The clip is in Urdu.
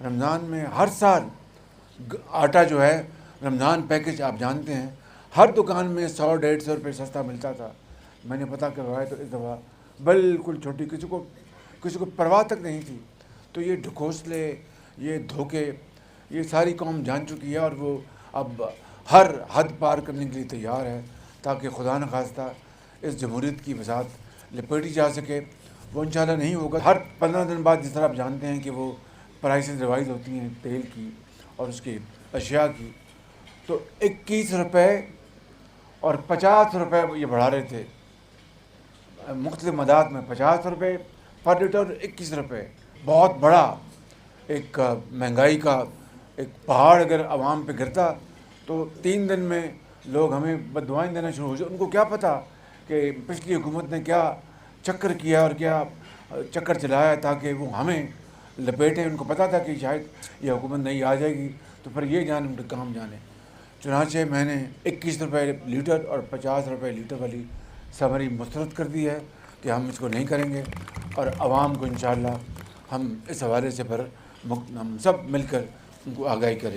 رمضان میں ہر سال آٹا جو ہے رمضان پیکج آپ جانتے ہیں ہر دکان میں 100-150 روپے سستا ملتا تھا. میں نے پتہ کروایا تو اس دفعہ بالکل چھوٹی کسی کو پرواہ تک نہیں تھی. تو یہ ڈھکوسلے، یہ دھوکے، یہ ساری قوم جان چکی ہے اور وہ اب ہر حد پار کرنے کے لیے تیار ہے تاکہ خدا نخواستہ اس جمہوریت کی بساط لپیٹی جا سکے. وہ انشاءاللہ نہیں ہوگا. ہر 15 دن بعد جس طرح آپ جانتے ہیں کہ وہ پرائسز ریوائز ہوتی ہیں تیل کی اور اس کی اشیاء کی، تو 21 روپے اور 50 روپے یہ بڑھا رہے تھے. مختلف مداد میں 50 روپے پر لیٹر اور 21 روپے. بہت بڑا ایک مہنگائی کا ایک پہاڑ اگر عوام پہ گرتا تو 3 دن میں لوگ ہمیں بددعائیں دینا شروع ہو جائے. ان کو کیا پتہ کہ پچھلی حکومت نے کیا چکر کیا اور کیا چکر چلایا تاکہ وہ ہمیں لپیٹیں. ان کو پتہ تھا کہ شاید یہ حکومت نہیں آ جائے گی تو پھر یہ جانے ان کے کام جانے. چنانچہ میں نے 21 روپے لیٹر اور 50 روپے لیٹر والی سمری مسترد کر دی ہے کہ ہم اس کو نہیں کریں گے اور عوام کو انشاءاللہ ہم اس حوالے سے ہم سب مل کر ان کو آگاہی کریں.